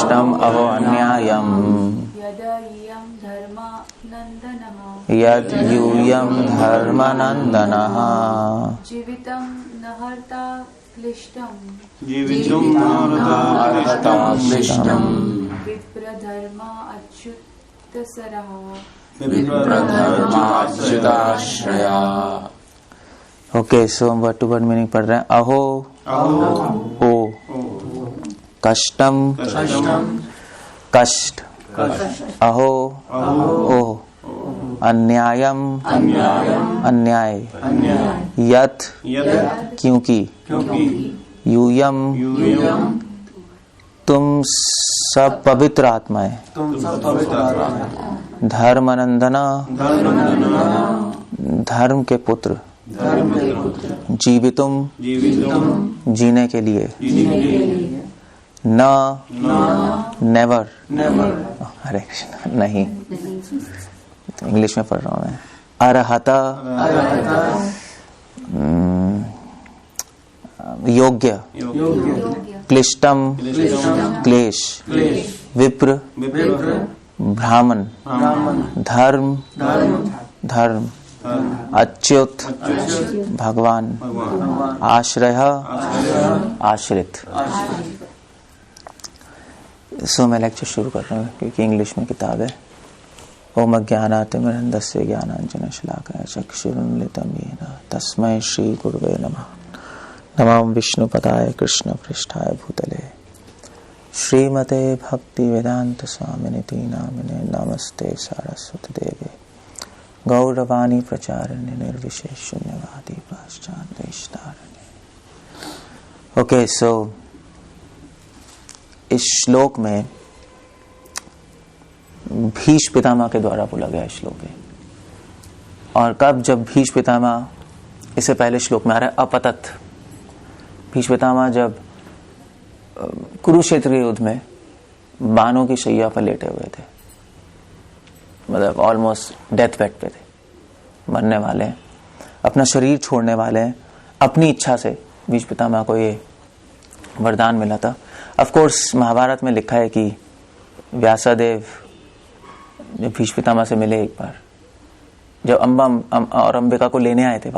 क्लिष्टम अहो अन्यायम यद यूयम धर्मनंदनः जीवितं नहर्ता क्लिष्टं विप्रधर्मा अच्युताश्रया. ओके, सो हम वर्ड टू वर्ड मीनिंग पढ़ रहे हैं. अहो ओ कष्टम कष्ट अहो ओ अन्यायम अन्याय यत क्योंकि यूयम तुम सब पवित्र आत्माएं धर्मनंदना धर्म के पुत्र जीवितुम जीने के लिए न नेवर हरे कृष्ण नहीं, तो इंग्लिश में पढ़ रहा हूं मैं. अर्हता योग्य क्लिष्टम क्लेश विप्र ब्राह्मण धर्म अच्युत भगवान आश्रय आश्रित. सो मैं लेक्चर शुरू कर रहा हूँ क्योंकि इंग्लिश में किताब है. ओम अज्ञानातिमिरन्धस्य ज्ञानाञ्जनशलाकया चक्षुरुन्मिलितं येन तस्मै श्री गुरुवे नमः. नमो विष्णुपदाय कृष्णपृष्ठाय भूतले श्रीमते भक्तिवेदांत स्वामिनिति नामिने नमस्ते सारस्वती देवे गौरवाणी प्रचारिणे निर्विशेष शून्यवादी पाश्चात्य. ओके, सो इस श्लोक में भीष्म पितामह के द्वारा बोला गया श्लोक है. और कब, जब भीष्म पितामह, इससे पहले श्लोक में आ रहा है अपतत. भीष्म पितामह जब कुरुक्षेत्र के युद्ध में बाणों की शैया पर लेटे हुए थे, मतलब ऑलमोस्ट डेथ बेड पे थे, मरने वाले हैं, अपना शरीर छोड़ने वाले हैं, अपनी इच्छा से भीष्म पितामह को ये वरदान मिला था. ऑफ कोर्स महाभारत में लिखा है कि व्यासदेव जब भीष्म पितामह से मिले एक बार, जब अम्बा और अंबिका को लेने आए थे,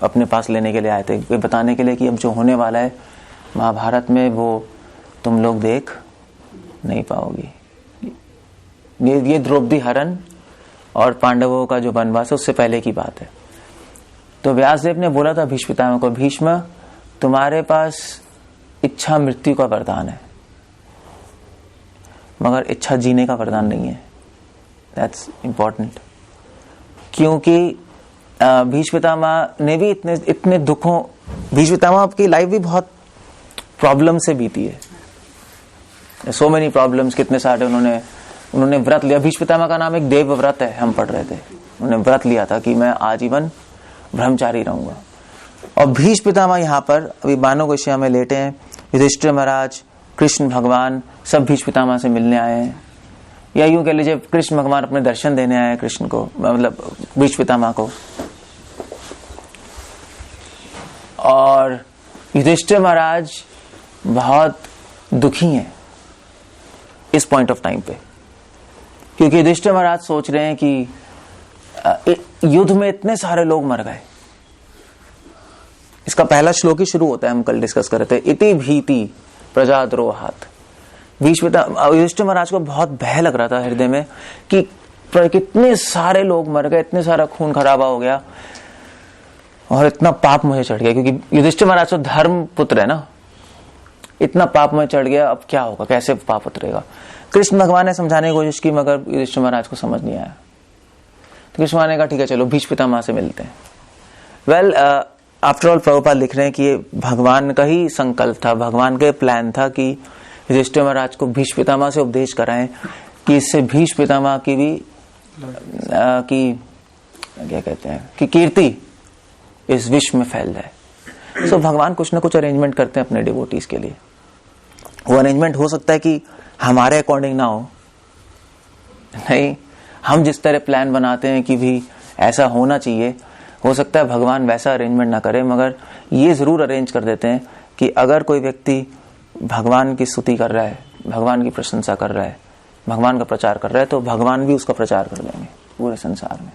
अपने पास लेने के लिए आए थे, वे बताने के लिए कि अब जो होने वाला है महाभारत में वो तुम लोग देख नहीं पाओगी. ये द्रौपदी हरण और पांडवों का जो वनवास है उससे पहले की बात है. तो व्यासदेव ने बोला था भीष्म पितामह को, भीष्म तुम्हारे पास इच्छा मृत्यु का वरदान है मगर इच्छा जीने का वरदान नहीं है. दैट्स इंपॉर्टेंट, क्योंकि भीष्म पितामह ने भी इतने दुखों, भीष्म पितामह की लाइफ भी बहुत प्रॉब्लम से बीती है. सो मेनी प्रॉब्लम्स, कितने सारे उन्होंने व्रत लिया. भीष्म पितामह का नाम एक देव व्रत है, हम पढ़ रहे थे. उन्होंने व्रत लिया था कि मैं आजीवन ब्रह्मचारी रहूंगा. और भीष्म पितामह यहाँ पर अभी बाणों के शैया में लेटे हैं. युधिष्ठिर महाराज, कृष्ण भगवान सब भीष्म पितामह से मिलने आए हैं, या यूं कह लीजिए कृष्ण भगवान अपने दर्शन देने आए कृष्ण को, मतलब भीष्म पितामह को. और युधिष्ठिर महाराज बहुत दुखी हैं इस पॉइंट ऑफ टाइम पे, क्योंकि युधिष्ठिर महाराज सोच रहे हैं कि युद्ध में इतने सारे लोग मर गए. इसका पहला श्लोक ही शुरू होता है, हम कल डिस्कस कर रहे थे, इति भीति प्रजाद्रोहात्. युधिष्ठिर महाराज को बहुत भय लग रहा था हृदय में कि कितने सारे लोग मर गए, इतने सारा खून खराबा हो गया और इतना पाप मुझे चढ़ गया, क्योंकि युधिष्ठिर महाराज तो धर्म पुत्र है ना, इतना पाप मुझे चढ़ गया, अब क्या होगा, कैसे पाप उतरेगा. कृष्ण भगवान ने समझाने की कोशिश की मगर युधिष्ठिर महाराज को समझ नहीं आया. तो कृष्ण भगवान ने कहा ठीक है चलो भीष्म पितामह से मिलते हैं. वेल, आफ्टर ऑल प्रभुपाद लिख रहे हैं कि ये भगवान का ही संकल्प था, भगवान का प्लान था कि युधिष्ठिर महाराज को भीष्म पितामह से उपदेश कराएं कि इससे भीष्म पितामह की भी की क्या कहते हैं कि कीर्ति इस विश्व में फैल जाए. सो भगवान कुछ ना कुछ अरेंजमेंट करते हैं अपने डिवोटीज के लिए. वो अरेंजमेंट हो सकता है कि हमारे अकॉर्डिंग ना हो, नहीं, हम जिस तरह प्लान बनाते हैं कि भी ऐसा होना चाहिए, हो सकता है भगवान वैसा अरेंजमेंट ना करे, मगर ये जरूर अरेंज कर देते हैं कि अगर कोई व्यक्ति भगवान की स्तुति कर रहा है, भगवान की प्रशंसा कर रहा है, भगवान का प्रचार कर रहा है, तो भगवान भी उसका प्रचार कर देंगे पूरे संसार में।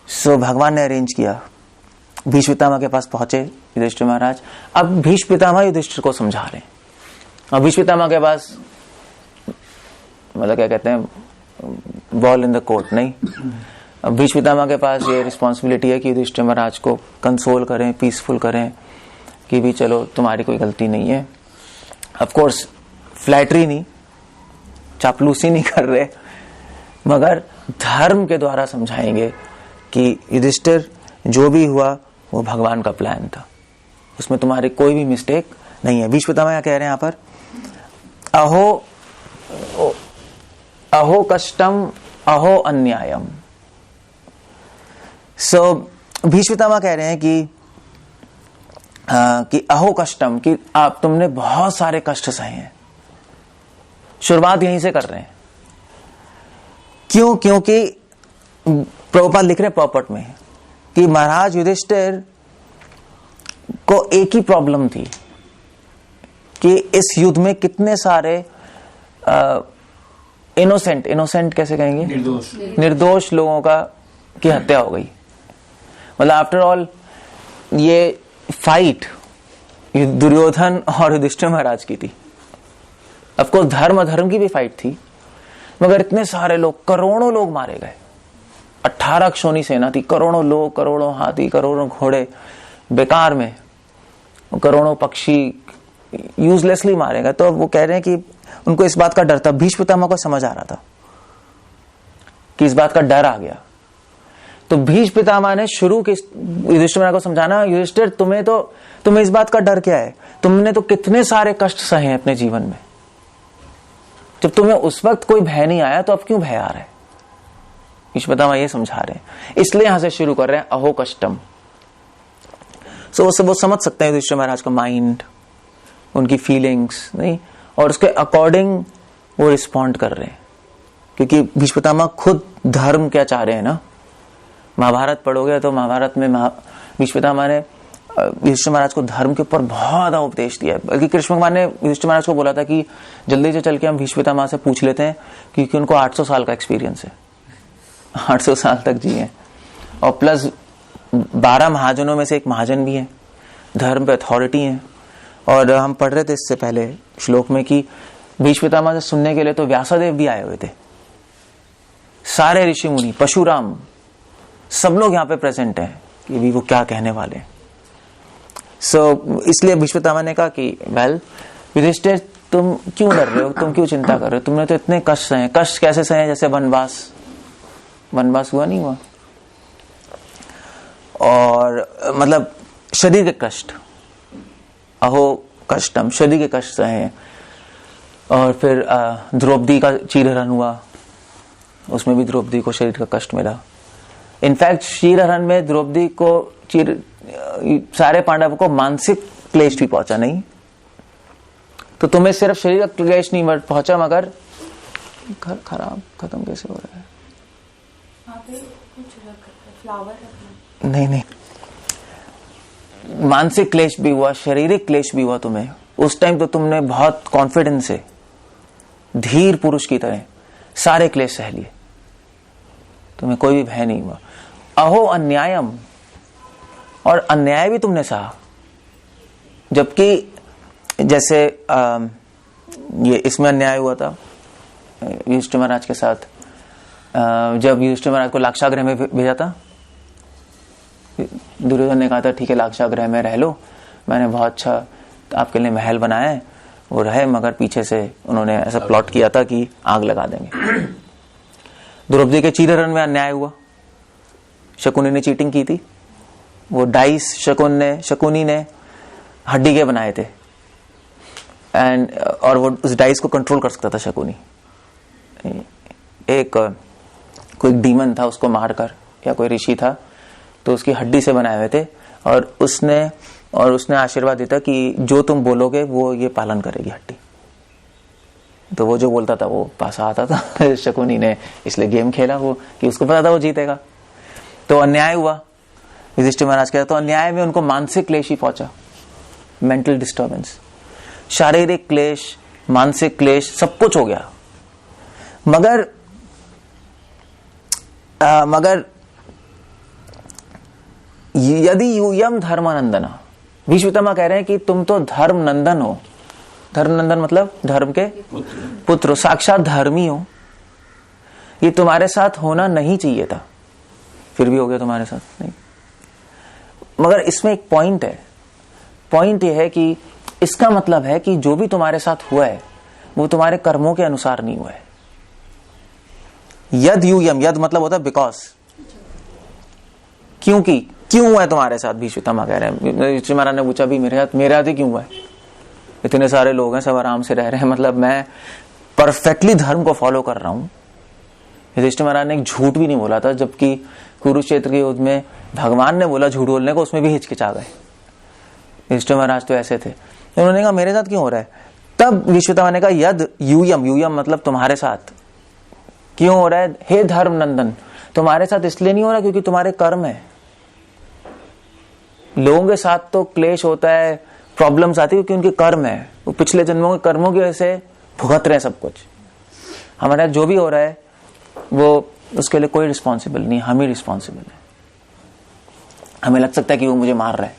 सो भगवान ने अरेंज किया। भीष्म पितामह के पास पहुंचे युधिष्ठिर महाराज। अब भीष्म पितामह युधिष्ठिर को समझा रहे हैं। अब भीष्म पितामह के पास मतलब क्या कहते हैं, बॉल इन द कोर्ट नहीं। अब भीष्म पितामह के पास ये रिस्पॉन्सिबिलिटी है कि युधिष्ठिर महाराज को कंसोल करें, पीसफुल करें कि भी चलो तुम्हारी कोई गलती नहीं है। ऑफ कोर्स फ्लैटरी नहीं, चापलूसी नहीं कर रहे, मगर धर्म के द्वारा समझाएंगे कि युधिष्ठिर जो भी हुआ वो भगवान का प्लान था, उसमें तुम्हारी कोई भी मिस्टेक नहीं है। भीष्म पितामह क्या कह रहे हैं यहाँ पर, अहो कष्टम अहो अन्यायम। सो भीष्म पितामह कह रहे हैं कि अहो कष्टम, कि आप तुमने बहुत सारे कष्ट सहे हैं। शुरुआत यहीं से कर रहे हैं। क्यों? क्योंकि प्रभुपाद लिख रहे हैं पॉपट में कि महाराज युधिष्ठिर को एक ही प्रॉब्लम थी कि इस युद्ध में कितने सारे इनोसेंट कैसे कहेंगे, निर्दोष लोगों की हत्या हो गई। मतलब आफ्टर ऑल ये फाइट दुर्योधन और युधिष्ठिर महाराज की थी। ऑफ कोर्स धर्म अधर्म की भी फाइट थी, मगर इतने सारे लोग, करोड़ों लोग मारे गए। 18 क्षोणी सेना थी, करोड़ों लोग, करोड़ों हाथी, करोड़ों घोड़े बेकार में, करोड़ों पक्षी यूजलेसली मारे गए। तो वो कह रहे हैं कि उनको इस बात का डर था। भीष्म पितामह को समझ आ रहा था कि इस बात का डर आ गया। तो भीष्म पितामह ने शुरू की युधिष्ठिर महाराज को समझाना, युधिष्ठिर तुम्हें इस बात का डर क्या है? तुमने तो कितने सारे कष्ट सहे हैं अपने जीवन में। जब तुम्हें उस वक्त कोई भय नहीं आया तो अब क्यों भय आ रहा है? भीष्म पितामह ये समझा रहे हैं, इसलिए यहां से शुरू कर रहे हैं अहो कष्टम। वो समझ सकते हैं युधिष्ठिर महाराज का माइंड, उनकी फीलिंग्स नहीं, और उसके अकॉर्डिंग वो रिस्पॉन्ड कर रहे हैं। क्योंकि भीष्म पितामह खुद धर्म क्या चाह रहे हैं ना। महाभारत पढ़ोगे तो महाभारत में भीष्म पितामह ने युधिष्ठिर महाराज को धर्म के ऊपर बहुत उपदेश दिया है। बल्कि कृष्ण भगवान ने युधिष्ठिर महाराज को बोला था कि जल्दी से चल के हम भीष्म पितामह से पूछ लेते हैं, क्योंकि उनको 800 साल का एक्सपीरियंस है, 800 साल तक जिए, और प्लस 12 महाजनों में से एक महाजन भी है, धर्म पे अथॉरिटी है। और हम पढ़ रहे थे इससे पहले श्लोक में कि भीष्म पितामह से सुनने के लिए तो व्यासदेव भी आए हुए थे, सारे ऋषि मुनि, परशुराम, सब लोग यहाँ पे प्रेजेंट हैं कि भी वो क्या कहने वाले हैं। इसलिए भीष्म पितामह ने कहा कि वेल युधिष्ठिर, तुम क्यों डर रहे हो, तुम क्यों चिंता कर रहे हो? तुमने तो इतने कष्ट सहे। कष्ट कैसे सहे? जैसे वनवास हुआ नहीं हुआ, और मतलब शरीर के कष्ट, अहो कष्टम, शरीर के कष्ट सहे। और फिर द्रौपदी का चीरहरण हुआ, उसमें भी द्रौपदी को शरीर का कष्ट मिला। इनफैक्ट चीरहरण में द्रौपदी को सारे पांडवों को मानसिक क्लेश भी पहुंचा नहीं। तो तुम्हें सिर्फ शरीर का क्लेश नहीं पहुंचा, मगर घर खराब खत्म कैसे हो रहा है? फ्लावर नहीं, मानसिक क्लेश भी हुआ, शारीरिक क्लेश भी हुआ तुम्हें। उस टाइम तो तुमने बहुत कॉन्फिडेंस से, धीर पुरुष की तरह सारे क्लेश सह लिए, तुम्हें कोई भी भय नहीं हुआ। अहो अन्यायम, और अन्याय भी तुमने सहा। जबकि जैसे ये इसमें अन्याय हुआ था युधिष्ठिर महाराज के साथ, जब युधिष्ठिर महाराज को लाक्षागृह में भेजा था, दुर्योधन ने कहा था ठीक है लाक्षागृह में रह लो, मैंने बहुत अच्छा आपके लिए महल बनाया है, वो रहे, मगर पीछे से उन्होंने ऐसा प्लॉट किया था कि आग लगा देंगे। द्रौपदी के चीरहरण में अन्याय हुआ, शकुनी ने चीटिंग की थी। वो डाइस शकुनी ने हड्डी के बनाए थे, और वो उस डाइस को कंट्रोल कर सकता था शकुनी। एक कोई डीमन था, उसको मारकर, या कोई ऋषि था तो उसकी हड्डी से बनाए हुए थे, और उसने आशीर्वाद दिया था कि जो तुम बोलोगे वो ये पालन करेगी हड्डी। तो वो जो बोलता था वो पास आता था। शकुनी ने इसलिए गेम खेला वो, कि उसको पता था वो जीतेगा। तो अन्याय हुआ युधिष्ठिर महाराज के, तो अन्याय में उनको मानसिक क्लेश ही पहुंचा। मेंटल डिस्टर्बेंस, शारीरिक क्लेश, मानसिक क्लेश, सब कुछ हो गया। मगर यदि यूयम धर्मानंदना, भीष्म पितामह कह रहे हैं कि तुम तो धर्म नंदन हो। धर्म नंदन मतलब धर्म के पुत्र, साक्षात धर्मी हो। ये तुम्हारे साथ होना नहीं चाहिए था, फिर भी हो गया तुम्हारे साथ। नहीं, मगर इसमें एक पॉइंट है। पॉइंट ये है कि इसका मतलब है कि जो भी तुम्हारे साथ हुआ है वो तुम्हारे कर्मों के अनुसार नहीं हुआ है। यद यूयम, यद मतलब होता है बिकॉज, क्योंकि क्यों हुआ है तुम्हारे साथ, भीष्म पितामह कह रहे हैं। युधिष्ठिर महाराज ने पूछा भी मेरे साथ ही क्यों हुआ है? इतने सारे लोग हैं, सब आराम से रह रहे हैं, मतलब मैं परफेक्टली धर्म को फॉलो कर रहा हूं। युधिष्ठिर महाराज ने एक झूठ भी नहीं बोला था, जबकि कुरुक्षेत्र के युद्ध में भगवान ने बोला झूठ बोलने को, उसमें भी हिचकिचा गए। युधिष्ठिर महाराज तो ऐसे थे। उन्होंने कहा मेरे साथ क्यों हो रहा है? तब भीष्म पितामह ने कहा यद यूयम, यूयम मतलब तुम्हारे साथ क्यों हो रहा है? हे धर्म नंदन, तुम्हारे साथ इसलिए नहीं हो रहा क्योंकि तुम्हारे कर्म है। लोगों के साथ तो क्लेश होता है, प्रॉब्लम्स आती है क्योंकि उनके कर्म है, वो पिछले जन्मों के कर्मों की वजह से भुगत रहे हैं सब कुछ। हमारे जो भी हो रहा है वो उसके लिए कोई रिस्पॉन्सिबल नहीं, हम ही रिस्पॉन्सिबल है। हमें लग सकता है कि वो मुझे मार रहा है,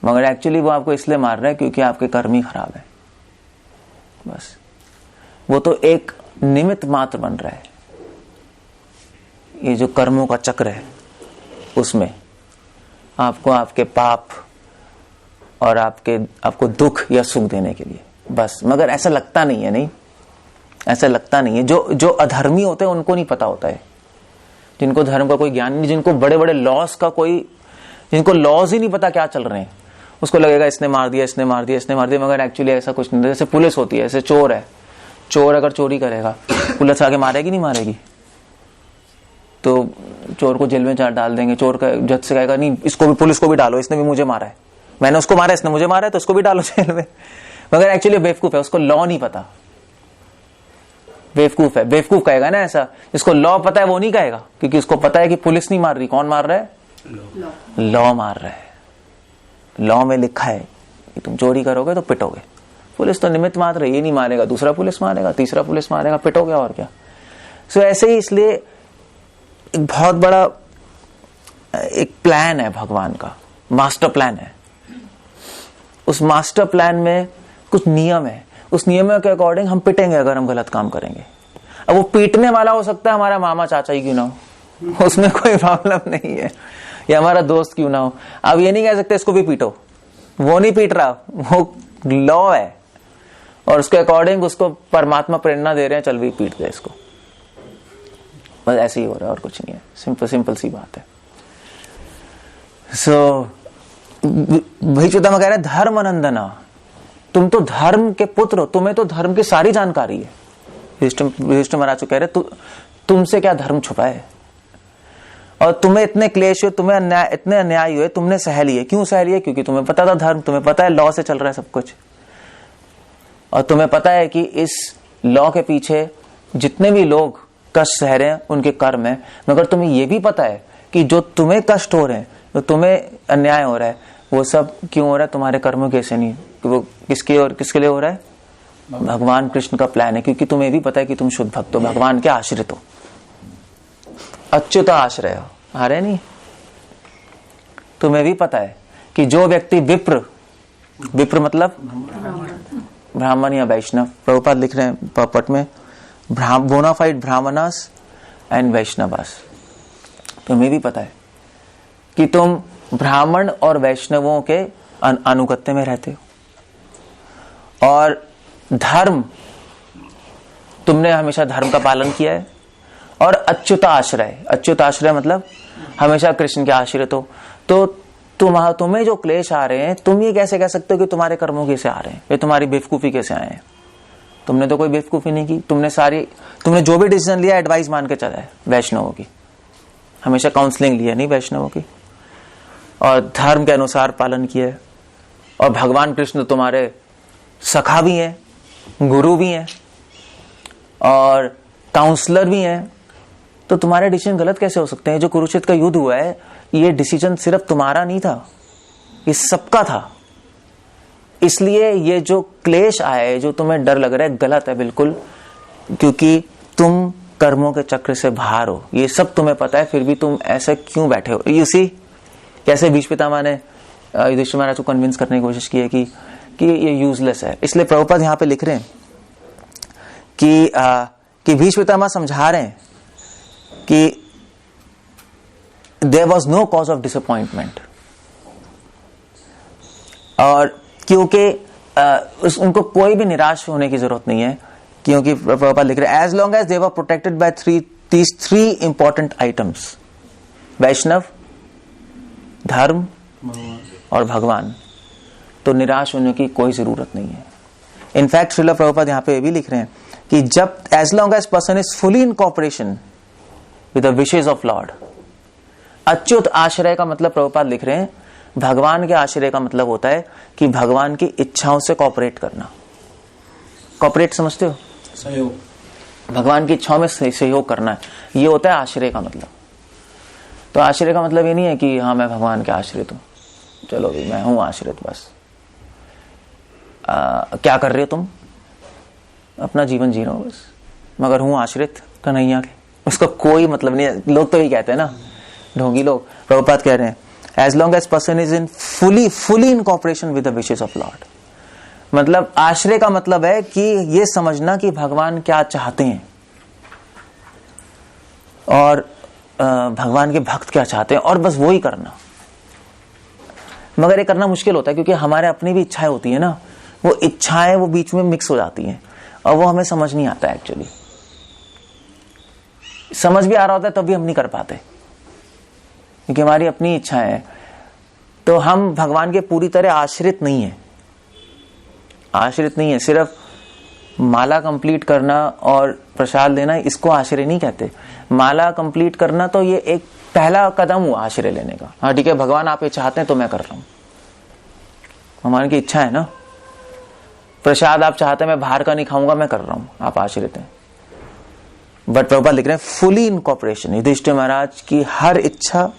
मगर एक्चुअली वो आपको इसलिए मार रहा है क्योंकि आपके कर्म ही खराब है। बस वो तो एक निमित्त मात्र बन रहा है। ये जो कर्मों का चक्र है उसमें आपको आपके पाप और आपको दुख या सुख देने के लिए बस। मगर ऐसा लगता नहीं है, नहीं ऐसा लगता नहीं है। जो अधर्मी होते हैं उनको नहीं पता होता है, जिनको धर्म का कोई ज्ञान नहीं, जिनको बड़े बड़े लॉस का जिनको लॉज ही नहीं पता क्या चल रहे हैं, उसको लगेगा इसने मार दिया, इसने मार दिया, इसने मार दिया। मगर एक्चुअली ऐसा कुछ नहीं। जैसे पुलिस होती है, ऐसे चोर है, चोर अगर चोरी करेगा पुलिस आगे मारेगी नहीं मारेगी? तो चोर को जेल में डाल देंगे। चोर का जज से कहेगा नहीं इसको भी, पुलिस को भी डालो, इसने भी मुझे मारा है, मैंने उसको मारा, इसने मुझे मारा है, तो उसको भी डालो जेल में। मगर एक्चुअली बेवकूफ है, उसको लॉ नहीं पता, बेवकूफ है। बेवकूफ कहेगा ना ऐसा, जिसको लॉ पता है वो नहीं कहेगा, क्योंकि उसको पता है कि पुलिस नहीं मार रही, कौन मार रहा है? लॉ मार रहा है। लॉ में लिखा है कि तुम चोरी करोगे तो पिटोगे। पुलिस तो निमित्त मात्र है, ये नहीं मारेगा, दूसरा पुलिस मारेगा, तीसरा पुलिस मारेगा, पिटोगे और क्या। सो ऐसे ही, इसलिए एक बहुत बड़ा एक प्लान है भगवान का, मास्टर प्लान है। उस मास्टर प्लान में कुछ नियम है, उस नियम के अकॉर्डिंग हम पिटेंगे अगर हम गलत काम करेंगे। अब वो पीटने वाला हो सकता है हमारा मामा चाचा ही क्यों ना हो, उसमें कोई प्रॉब्लम नहीं है, या हमारा दोस्त क्यों ना हो। अब ये नहीं कह सकते इसको भी पीटो, वो नहीं पीट रहा, वो लॉ है और उसके अकॉर्डिंग उसको परमात्मा प्रेरणा दे रहे हैं, चल भी पीट दे इसको। बस ऐसे ही हो रहा है और कुछ नहीं है, सिंपल सी बात है। भीष्म पितामह कह रहे हैं धर्म नंदना, तुम तो धर्म के पुत्र हो, तुम्हें तो धर्म की सारी जानकारी है। युधिष्ठिर महाराज कह रहे तुमसे क्या धर्म छुपा है, और तुम्हें इतने क्लेश हुए, तुम्हें इतने अन्याय हुए, तुमने सह लिए। क्यों सह लिए? क्योंकि तुम्हें पता था धर्म, तुम्हें पता है लॉ से चल रहा है सब कुछ, और तुम्हें पता है कि इस लॉ के पीछे जितने भी लोग कष्ट सह रहे हैं उनके कर्म है। मगर तुम्हें यह भी पता है कि जो तुम्हें कष्ट हो रहे हैं, जो तुम्हें अन्याय हो रहा है, वो सब क्यों हो रहा है? तुम्हारे कर्मों कैसे नहीं, वो किसके लिए हो रहा है? भगवान कृष्ण का प्लान है। क्योंकि तुम्हें भी पता है कि तुम शुद्ध भक्त हो, भगवान के आश्रित हो, अच्युत आश्रय हो। आ रहे नहीं? तुम्हें भी पता है कि जो व्यक्ति विप्र मतलब ब्राह्मण या वैष्णव, प्रभुपाद लिख रहे हैं पट में, बोनाफाइड ब्राह्मणास एंड वैष्णवास। तुम्हें भी पता है कि तुम ब्राह्मण और वैष्णवों के अनुगत्य में रहते हो, और धर्म, तुमने हमेशा धर्म का पालन किया है, और अच्युत आश्रय मतलब हमेशा कृष्ण के आश्रित हो। तो तुम्हें जो क्लेश आ रहे हैं, तुम ये कैसे कह सकते हो कि तुम्हारे कर्मों कैसे आ रहे हैं? ये तुम्हारी बेवकूफी कैसे आए हैं? तुमने तो कोई बेवकूफी नहीं की। तुमने जो भी डिसीजन लिया एडवाइस मान के चला है वैष्णवों की, हमेशा काउंसलिंग लिया नहीं वैष्णवों की, और धर्म के अनुसार पालन किया है। और भगवान कृष्ण तुम्हारे सखा भी हैं, गुरु भी हैं, और काउंसलर भी हैं। तो तुम्हारे डिसीजन गलत कैसे हो सकते हैं? जो कुरुक्षेत्र का युद्ध हुआ है, ये डिसीजन सिर्फ तुम्हारा नहीं था, ये सबका था। इसलिए ये जो क्लेश आया है, जो तुम्हें डर लग रहा है, गलत है बिल्कुल, क्योंकि तुम कर्मों के चक्र से बाहर हो, ये सब तुम्हें पता है, फिर भी तुम ऐसे क्यों बैठे हो। यू सी कैसे भीष्म पितामह ने युधिष्ठिर महाराज को कन्विंस करने की कोशिश की है कि ये यूजलेस है। इसलिए प्रभुपाद यहाँ पे लिख रहे हैं कि भीष्म पितामह समझा रहे हैं कि there was no cause of disappointment, और क्योंकि उनको कोई भी निराश होने की जरूरत नहीं है, क्योंकि प्रभुपाद लिख रहे हैं as long as they were protected by these three important items, Vaishnava, धर्म और भगवान, तो निराश होने की कोई जरूरत नहीं है। इनफैक्ट श्रील प्रभुपाद यहाँ पे ये भी लिख रहे हैं कि जब as long as person is fully in cooperation with the wishes of Lord, Achyuta आश्रय का मतलब प्रभुपाद लिख रहे हैं, भगवान के आश्रय का मतलब होता है कि भगवान की इच्छाओं से कॉपरेट करना। कॉपरेट समझते हो? सहयोग, भगवान की इच्छाओं में सहयोग करना है, ये होता है आश्रय का मतलब। तो आश्रय का मतलब ये नहीं है कि हाँ मैं भगवान के आश्रित हूं, चलो भी मैं हूं आश्रित, बस क्या कर रहे हो तुम? अपना जीवन जी रहे हो बस, मगर हूं आश्रित कन्हैया के, उसका कोई मतलब नहीं है। लोग तो यही कहते हैं ना, ढोंगी लोग। प्रभुपाद कह रहे हैं as long as person is in fully in cooperation with the wishes of Lord, मतलब आश्रय का मतलब है कि ये समझना कि भगवान क्या चाहते हैं और भगवान के भक्त क्या चाहते हैं, और बस वो ही करना। मगर ये करना मुश्किल होता है, क्योंकि हमारे अपनी भी इच्छाएं होती है ना, वो इच्छाएं वो बीच में मिक्स हो जाती हैं और वो हमें समझ नहीं आता। एक्चुअली समझ भी आ रहा होता है तब भी हम नहीं कर पाते, क्योंकि हमारी अपनी इच्छाएं हैं। तो हम भगवान के पूरी तरह आश्रित नहीं है, आश्रित नहीं है। सिर्फ माला कंप्लीट करना और प्रसाद लेना, इसको आश्रय नहीं कहते। माला कंप्लीट करना तो ये एक पहला कदम हुआ आश्रय लेने का। हाँ ठीक है, भगवान आप ये चाहते हैं तो मैं कर रहा हूं, भगवान की इच्छा है ना। प्रसाद आप चाहते हैं मैं बाहर का नहीं खाऊंगा, मैं कर रहा हूं, आप आश्रित हैं। बट प्रभुपाद लिख रहे हैं फुली इन कॉपरेशन। युधिष्ठिर महाराज की हर इच्छा,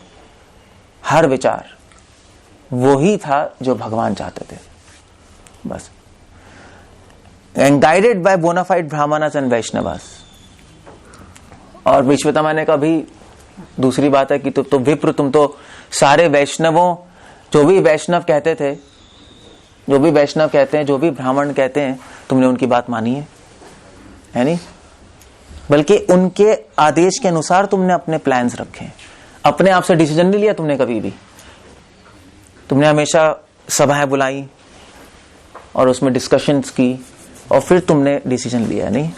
हर विचार वो ही था जो भगवान चाहते थे, बस। And guided by bonafide brahmanas and vaishnavas. और भीष्म पितामह ने कभी दूसरी बात है कि तुम तो विप्र, तुम तो सारे वैष्णवों, जो भी वैष्णव कहते थे, जो भी वैष्णव कहते हैं, जो भी ब्राह्मण कहते हैं, तुमने उनकी बात मानी है नहीं? बल्कि उनके आदेश के अनुसार तुमने अपने प्लान्स रखे, अपने आप से डिसीजन नहीं लिया तुमने कभी भी। तुमने हमेशा सभाएं बुलाई और उसमें डिस्कशंस की और फिर तुमने डिसीजन लिया, नहीं?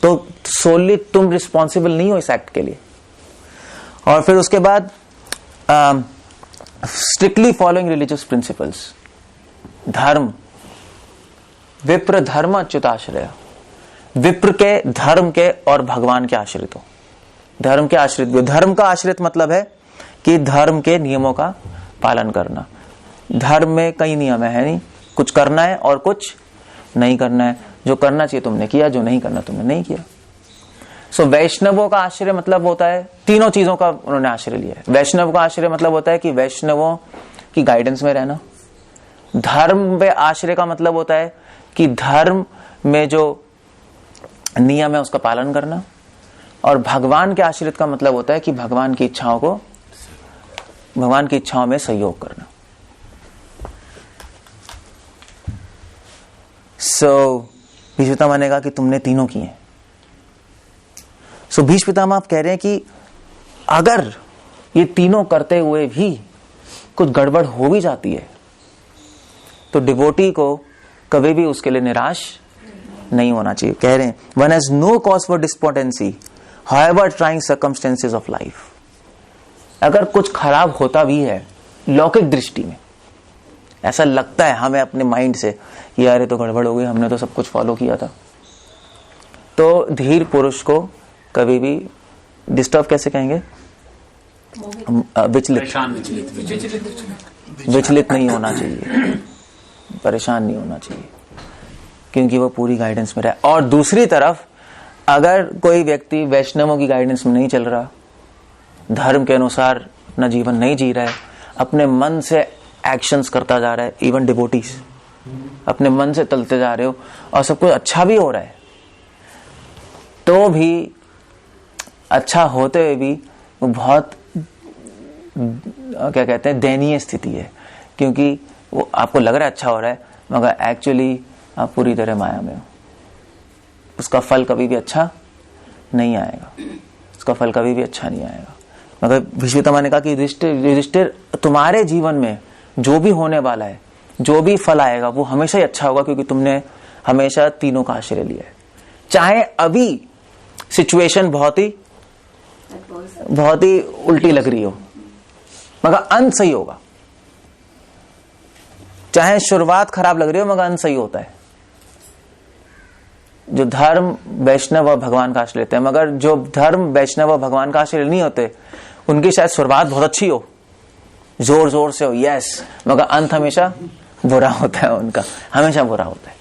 तो सोली तुम रिस्पॉन्सिबल नहीं हो इस एक्ट के लिए। और फिर उसके बाद स्ट्रिक्टली फॉलोइंग रिलीजियस प्रिंसिपल्स, धर्म, विप्र धर्म अच्युताश्रय, विप्र के, धर्म के और भगवान के आश्रित हो। धर्म के आश्रित भी। धर्म का आश्रित मतलब है कि धर्म के नियमों का पालन करना। धर्म में कई नियम है नहीं, कुछ करना है और कुछ नहीं करना है। जो करना चाहिए तुमने किया, जो नहीं करना तुमने नहीं किया। सो वैष्णवों का आश्रय मतलब होता है, तीनों चीजों का उन्होंने आश्रय लिया है। वैष्णव का आश्रय मतलब होता है कि वैष्णवों की गाइडेंस में रहना। धर्म में आश्रय का मतलब होता है कि धर्म में जो नियम है उसका पालन करना। और भगवान के आश्रित का मतलब होता है कि भगवान की इच्छाओं को, भगवान की इच्छाओं में सहयोग करना। भीष्म पितामह ने कहा कि तुमने तीनों किए। भीष्म पितामह आप कह रहे हैं कि अगर ये तीनों करते हुए भी कुछ गड़बड़ हो भी जाती है तो डिवोटी को कभी भी उसके लिए निराश नहीं होना चाहिए। कह रहे हैं one has no cause for despondency however trying circumstances of life. अगर कुछ खराब होता भी है लौकिक दृष्टि में, ऐसा लगता है हमें अपने माइंड से, यार ये तो गड़बड़ हो गई, हमने तो सब कुछ फॉलो किया था, तो धीर पुरुष को कभी भी डिस्टर्ब कैसे कहेंगे, विचलित नहीं होना चाहिए, परेशान नहीं होना चाहिए, क्योंकि वो पूरी गाइडेंस में रहे। और दूसरी तरफ अगर कोई व्यक्ति वैष्णवों की गाइडेंस में नहीं चल रहा, धर्म के अनुसार अपना जीवन नहीं जी रहा है, अपने मन से एक्शंस करता जा रहा है, इवन डिवोटीज, अपने मन से तलते जा रहे हो और सब कुछ अच्छा भी हो रहा है, तो भी अच्छा होते हुए भी वो बहुत क्या कहते हैं दयनीय स्थिति है, क्योंकि वो आपको लग रहा है अच्छा हो रहा है मगर एक्चुअली आप पूरी तरह माया में हो। उसका फल कभी भी अच्छा नहीं आएगा, उसका फल कभी भी अच्छा नहीं आएगा। मगर भीष्म पितामह ने कहा कि युधिष्ठिर तुम्हारे जीवन में जो भी होने वाला है, जो भी फल आएगा वो हमेशा ही अच्छा होगा, क्योंकि तुमने हमेशा तीनों का आश्रय लिया है। चाहे अभी सिचुएशन बहुत ही उल्टी लग रही हो मगर अंत सही होगा। चाहे शुरुआत खराब लग रही हो मगर अंत सही होता है। जो धर्म वैष्णव और भगवान का आश्रय लेते हैं, मगर जो धर्म वैष्णव और भगवान का आश्रय नहीं होते उनकी शायद शुरुआत बहुत अच्छी हो, जोर जोर से हो, यस, मगर अंत हमेशा बुरा होता है, उनका हमेशा बुरा होता है।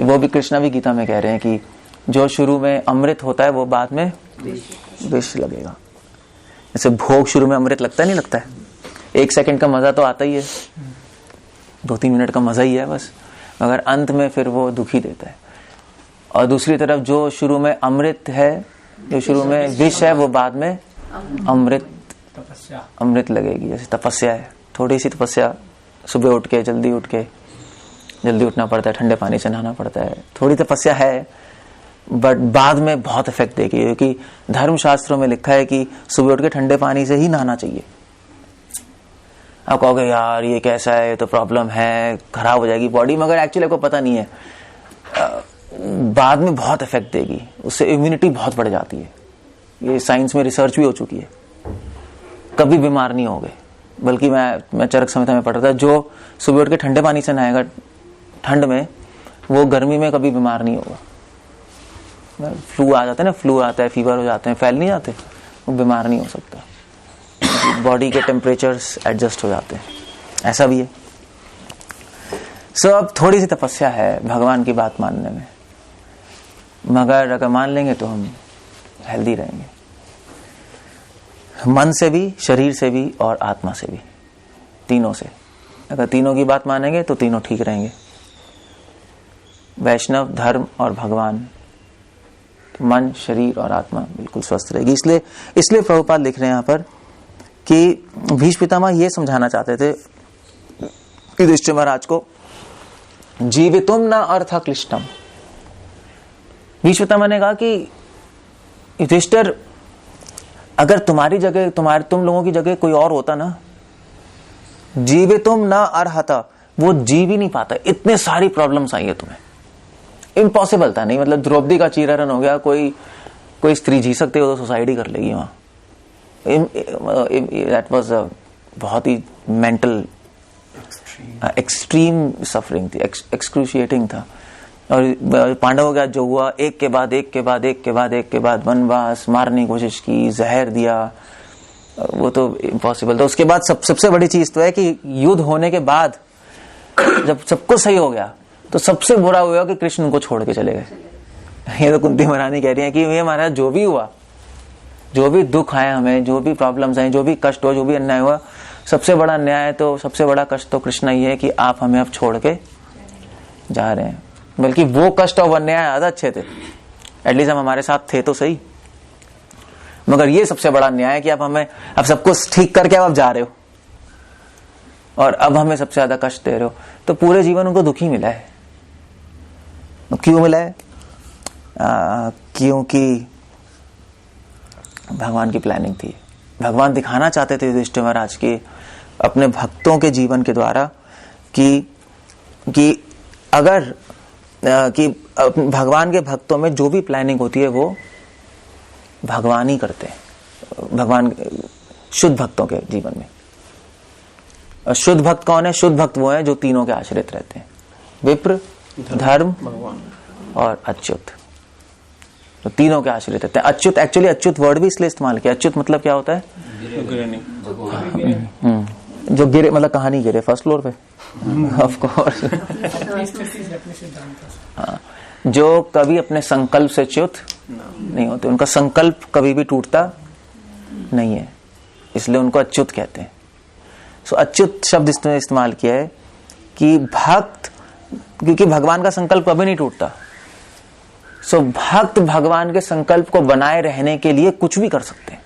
वो भी कृष्णा भी गीता में कह रहे हैं कि जो शुरू में अमृत होता है वो बाद में विष लगेगा। जैसे भोग शुरू में अमृत लगता नहीं लगता है, 1 सेकंड का मजा तो आता ही है, 2-3 मिनट का मजा ही है बस, मगर अंत में फिर वो दुखी देता है। और दूसरी तरफ जो शुरू में अमृत है, जो शुरू में विष है, वो बाद में अमृत लगेगी। जैसे तपस्या है, थोड़ी सी तपस्या, सुबह उठ के जल्दी उठना पड़ता है, ठंडे पानी से नहाना पड़ता है, थोड़ी तपस्या है, बट बाद में बहुत इफेक्ट देगी, क्योंकि धर्मशास्त्रों में लिखा है कि सुबह उठ के ठंडे पानी से ही नहाना चाहिए। आप कहोगे यार ये कैसा है, ये तो प्रॉब्लम है, खराब हो जाएगी बॉडी, मगर एक्चुअली आपको पता नहीं है, बाद में बहुत इफेक्ट देगी, उससे इम्यूनिटी बहुत बढ़ जाती है। ये साइंस में रिसर्च भी हो चुकी है, कभी बीमार नहीं होगे। बल्कि मैं चरक संहिता में पढ़ रहा था, जो सुबह उठ के ठंडे पानी से नहाएगा ठंड में, वो गर्मी में कभी बीमार नहीं होगा। फ्लू आ जाता है ना, फ्लू आता है, फीवर हो जाते हैं, फैल नहीं जाते, वो बीमार नहीं हो सकता, बॉडी के टेम्परेचर्स एडजस्ट हो जाते हैं, ऐसा भी है। अब थोड़ी सी तपस्या है भगवान की बात मानने में, मगर अगर मान लेंगे तो हम हेल्दी रहेंगे, मन से भी, शरीर से भी और आत्मा से भी, तीनों से। अगर तीनों की बात मानेंगे तो तीनों ठीक रहेंगे, वैष्णव, धर्म और भगवान, मन, शरीर और आत्मा बिल्कुल स्वस्थ रहेगी। इसलिए प्रभुपाद लिख रहे हैं यहाँ पर कि भीष्म पितामह ये समझाना चाहते थे युधिष्ठिर महाराज को, जीवितुम न अर्थ क्लिष्टम। भीष्म पितामह ने कहा कि युधिष्ठिर, अगर तुम्हारी जगह, तुम लोगों की जगह कोई और होता ना, जीवितुम न अर्हता, वो जी भी नहीं पाता, इतने सारी प्रॉब्लम्स आई है तुम्हें, इम्पॉसिबल था। नहीं मतलब द्रौपदी का चीरहरण हो गया, कोई स्त्री जी सकती हो तो सुसाइड कर लेगी वहां। दैट वाज बहुत ही मेंटल एक्सट्रीम सफरिंग थी, एक्सक्रूशिएटिंग था। और पांडवों का जो हुआ, एक के बाद वनवास, मारने की कोशिश की, जहर दिया, वो तो इम्पॉसिबल था। उसके बाद सबसे बड़ी चीज तो है कि युद्ध होने के बाद जब सब कुछ सही हो गया तो सबसे बुरा हुआ कि कृष्ण उनको छोड़ के चले गए। ये तो कुंती महारानी कह रही है कि ये महाराज जो भी हुआ, जो भी दुख आया हमें, जो भी प्रॉब्लम्स आई, जो भी कष्ट हुआ, जो भी अन्याय हुआ, सबसे बड़ा न्याय तो, सबसे बड़ा कष्ट तो कृष्ण ही है कि आप हमें अब छोड़ के जा रहे हैं। बल्कि वो कष्ट और अन्याय ज्यादा अच्छे थे, एटलीस्ट हम हमारे साथ थे तो सही, मगर ये सबसे बड़ा न्याय है कि आप हमें, अब सब कुछ ठीक करके आप जा रहे हो और अब हमें सबसे ज्यादा कष्ट दे रहे हो। तो पूरे जीवन उनको दुखी मिला है। क्यों मिला है? क्योंकि भगवान की प्लानिंग थी। भगवान चाहते थे युधिष्ठिर महाराज के अपने भक्तों के जीवन के द्वारा कि अगर कि भगवान के भक्तों में जो भी प्लानिंग होती है वो भगवान ही करते हैं, भगवान शुद्ध भक्तों के जीवन में। और शुद्ध भक्त कौन है? शुद्ध भक्त वो है जो तीनों के आश्रित रहते हैं, विप्र, धर्म और अच्युत, तो तीनों के आश्रित रहते हैं। अच्युत, एक्चुअली अच्युत वर्ड भी इसलिए इस्तेमाल किया, अच्युत मतलब क्या होता है? जो गिरे, मतलब कहानी गिरे फर्स्ट फ्लोर पे, ऑफ कोर्स। जो कभी अपने संकल्प से च्युत नहीं होते, उनका संकल्प कभी भी टूटता नहीं है, इसलिए उनको अच्युत कहते हैं। सो अच्युत शब्द इसमें इस्तेमाल किया है कि भक्त क्योंकि भगवान का संकल्प कभी नहीं टूटता। सो भक्त भगवान के संकल्प को बनाए रहने के लिए कुछ भी कर सकते हैं।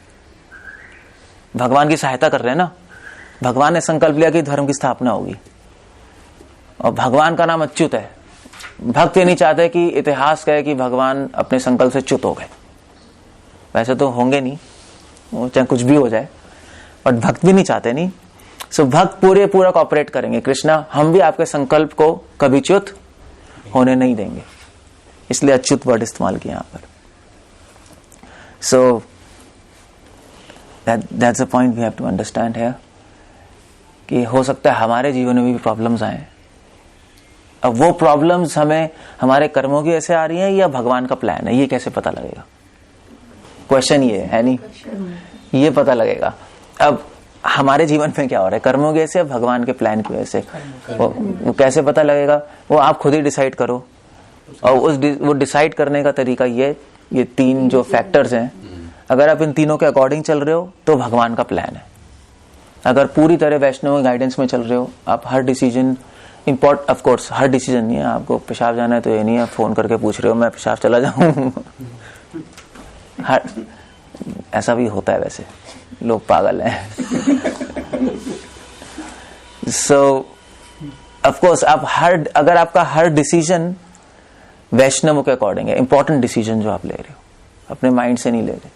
भगवान की सहायता कर रहे हैं ना। भगवान ने संकल्प लिया कि धर्म की स्थापना होगी, और भगवान का नाम अच्युत है। भक्त ये नहीं चाहते कि इतिहास कहे कि भगवान अपने संकल्प से च्युत हो गए। वैसे तो होंगे नहीं, वो चाहे कुछ भी हो जाए, बट भक्त भी नहीं चाहते नहीं। सो भक्त पूरा कॉपरेट करेंगे, कृष्णा हम भी आपके संकल्प को कभी च्युत होने नहीं देंगे, इसलिए अच्युत वर्ड इस्तेमाल किया यहां पर। So that's a point we have to understand है कि हो सकता है हमारे जीवन में भी प्रॉब्लम्स आए। अब वो प्रॉब्लम्स हमें हमारे कर्मों की वजह से आ रही हैं या भगवान का प्लान है, ये कैसे पता लगेगा? क्वेश्चन ये है नहीं, ये पता लगेगा। अब हमारे जीवन में क्या हो रहा है, कर्मों की वजह से, भगवान के प्लान की वजह से, वो कैसे पता लगेगा? वो आप खुद ही डिसाइड करो। और वो डिसाइड करने का तरीका ये तीन जो फैक्टर्स हैं, अगर आप इन तीनों के अकॉर्डिंग चल रहे हो तो भगवान का प्लान है। अगर पूरी तरह वैष्णव गाइडेंस में चल रहे हो, आप हर डिसीजन ऑफ कोर्स हर डिसीजन नहीं है। आपको पेशाब जाना है तो ये नहीं है फोन करके पूछ रहे हो मैं पेशाब चला जाऊं। ऐसा भी होता है, वैसे लोग पागल हैं। सो ऑफ कोर्स आप अगर आपका हर डिसीजन वैष्णव के अकॉर्डिंग है, इंपॉर्टेंट डिसीजन जो आप ले रहे हो, अपने माइंड से नहीं ले रहे,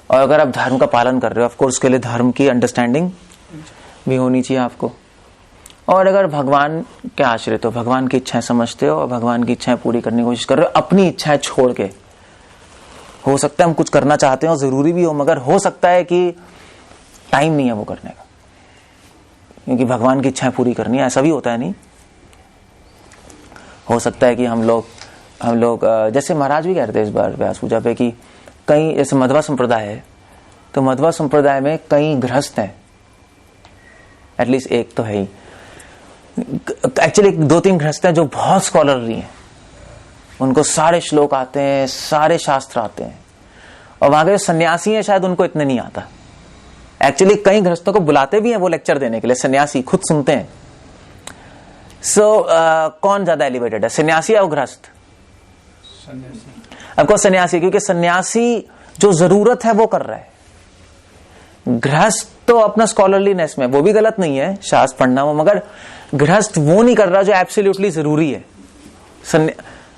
और अगर आप धर्म का पालन कर रहे हो, ऑफ कोर्स उसके लिए धर्म की अंडरस्टैंडिंग भी होनी चाहिए आपको। और अगर भगवान के आश्रित हो, भगवान की इच्छाएं समझते हो और भगवान की इच्छाएं पूरी करने की कोशिश कर रहे हो, अपनी इच्छाएं छोड़ के। हो सकता है हम कुछ करना चाहते हो, जरूरी भी हो, मगर हो सकता है कि टाइम नहीं है वो करने का, क्योंकि भगवान की इच्छाएं पूरी करनी है। ऐसा भी होता है नहीं, हो सकता है कि हम लोग जैसे महाराज भी कह रहे थे इस बार व्यास पूजा पे कि कई, जैसे मध्वा संप्रदाय है, तो मध्वा संप्रदाय में कई गृहस्थ हैं, एटलीस्ट एक तो है ही, एक्चुअली 2-3 गृहस्थ हैं जो बहुत स्कॉलरली हैं, उनको सारे श्लोक आते हैं, सारे शास्त्र आते हैं, और वहां के जो सन्यासी हैं शायद उनको इतने नहीं आता। एक्चुअली कई गृहस्थों को बुलाते भी हैं वो लेक्चर देने के लिए, सन्यासी खुद सुनते हैं। कौन ज्यादा एलिवेटेड है, सन्यासी या गृहस्थ? आपको सन्यासी, क्योंकि सन्यासी जो जरूरत है वो कर रहा है। गृहस्थ तो अपना स्कॉलरलीनेस में, वो भी गलत नहीं है शास्त्र पढ़ना वो, मगर गृहस्थ वो नहीं कर रहा जो एब्सोल्युटली जरूरी है।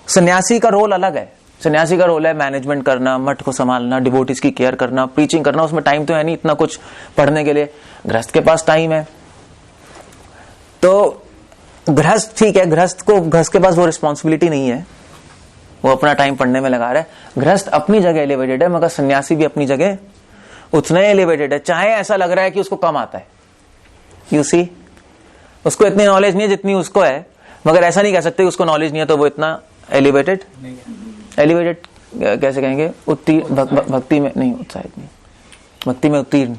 सन्यासी का रोल अलग है। सन्यासी का रोल है मैनेजमेंट करना, मठ को संभालना, डिवोटीज की केयर करना, प्रीचिंग करना। उसमें टाइम तो है नहीं इतना कुछ पढ़ने के लिए, गृहस्थ के पास टाइम है। तो गृहस्थ ठीक है, गृहस्थ के पास वो रिस्पॉन्सिबिलिटी नहीं है, वो अपना टाइम पढ़ने में लगा रहा है। गृहस्थ अपनी जगह एलिवेटेड है, मगर सन्यासी भी अपनी जगह उतना ही एलिवेटेड है, चाहे ऐसा लग रहा है कि उसको कम आता है। यू सी, उसको इतनी नॉलेज नहीं है जितनी उसको है, मगर ऐसा नहीं कह सकते उसको नॉलेज नहीं है तो वो इतना एलिवेटेड कैसे कहेंगे? भक्ति में नहीं, उत्साहित नहीं, भक्ति में उत्तीर्ण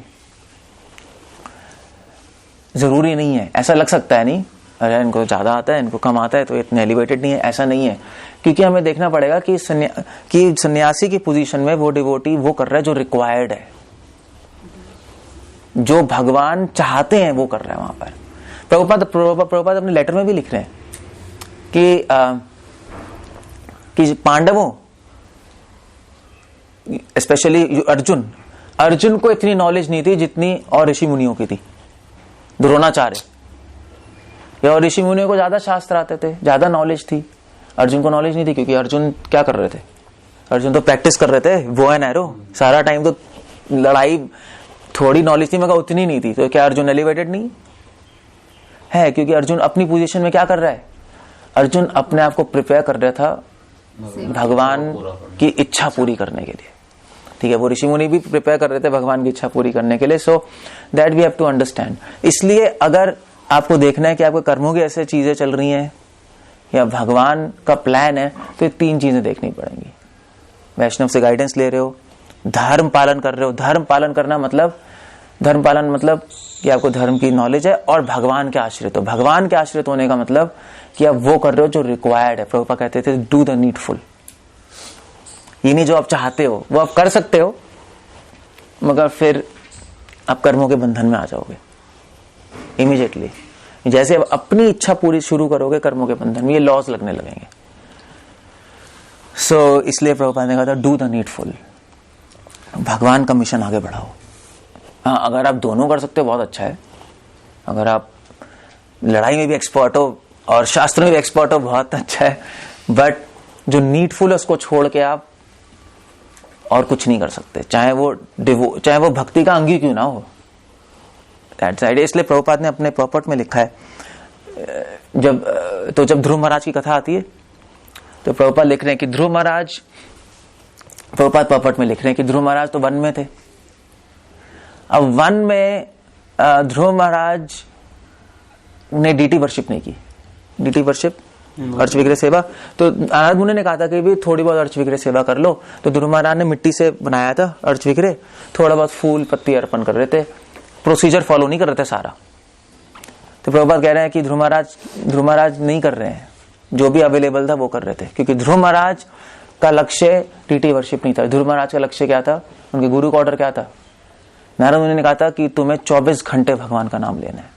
जरूरी नहीं है। ऐसा लग सकता है नहीं, अरे इनको ज्यादा आता है, इनको कम आता है तो इतने एलिवेटेड नहीं है, ऐसा नहीं है। क्योंकि हमें देखना पड़ेगा कि सन्यासी की पोजीशन में वो डिवोटी वो कर रहा है जो रिक्वायर्ड है, जो भगवान चाहते हैं वो कर रहा है। वहां पर प्रभुपाद अपने लेटर में भी लिख रहे हैं कि पांडवों, स्पेशली अर्जुन को इतनी नॉलेज नहीं थी जितनी और ऋषि मुनियों की थी। द्रोणाचार्य और ऋषि मुनियों को ज्यादा शास्त्र आते थे, ज्यादा नॉलेज थी, अर्जुन को नॉलेज नहीं थी। क्योंकि अर्जुन क्या कर रहे थे? अर्जुन तो प्रैक्टिस कर रहे थे, वो एंड एरो सारा टाइम, तो लड़ाई, थोड़ी नॉलेज थी मगर उतनी नहीं थी। तो क्या अर्जुन एलिवेटेड नहीं है? क्योंकि अर्जुन अपनी पोजीशन में क्या कर रहा है? अर्जुन अपने आप को प्रिपेयर कर रहा था भगवान की इच्छा पूरी करने के लिए। ठीक है, वो ऋषि मुनि भी प्रिपेयर कर रहे थे भगवान की इच्छा पूरी करने के लिए। So that we have to understand. इसलिए अगर आपको देखना है कि आपके कर्मों की ऐसे चीजें चल रही हैं या भगवान का प्लान है, तो ये 3 चीजें देखनी पड़ेंगी। वैष्णव से गाइडेंस ले रहे हो, धर्म पालन कर रहे हो। धर्म पालन मतलब कि आपको धर्म की नॉलेज है, और भगवान के आश्रित हो। भगवान के आश्रित होने का मतलब कि आप वो कर रहे हो जो रिक्वायर्ड है। प्रभुपाद कहते थे डू द नीडफुल। ये नहीं जो आप चाहते हो वो आप कर सकते हो, मगर फिर आप कर्मों के बंधन में आ जाओगे इमीडिएटली। जैसे अपनी इच्छा पूरी शुरू करोगे कर्मों के बंधन में, ये लॉस लगने लगेंगे। सो इसलिए प्रभुपाद ने कहा था डू द नीडफुल, भगवान का मिशन आगे बढ़ाओ। हाँ, अगर आप दोनों कर सकते हो बहुत अच्छा है। अगर आप लड़ाई में भी एक्सपर्ट हो और शास्त्र में भी एक्सपर्ट हो बहुत अच्छा है, बट जो नीडफुल है उसको छोड़ के आप और कुछ नहीं कर सकते, चाहे वो भक्ति का अंगी क्यों ना हो। That's idea. इसलिए प्रभुपाद ने अपने प्रॉपर्ट में लिखा है, जब ध्रुव महाराज की कथा आती है तो प्रभुपाद लिख रहे हैं कि प्रभुपाद प्रॉपर्ट में लिख रहे हैं कि ध्रुव महाराज तो वन में थे। अब वन में ध्रुव महाराज ने डीटी वर्शिप नहीं की। डीटी वर्शिप अर्च विग्रह सेवा, तो नारद मुनि ने कहा था कि भी थोड़ी बहुत अर्च विग्रह सेवा कर लो। तो ध्रुव महाराज ने मिट्टी से बनाया था अर्च विग्रह, थोड़ा बहुत फूल पत्ती अर्पण कर रहे थे, प्रोसीजर फॉलो नहीं कर रहे थे सारा। तो प्रभुपाद कह रहे हैं कि ध्रुव महाराज नहीं कर रहे हैं, जो भी अवेलेबल था वो कर रहे थे, क्योंकि ध्रुव महाराज का लक्ष्य डीटी वर्शिप नहीं था। ध्रुव महाराज का लक्ष्य क्या था, उनके गुरु का ऑर्डर क्या था, नारद मुनि ने कहा था कि तुम्हें 24 घंटे भगवान का नाम लेना है,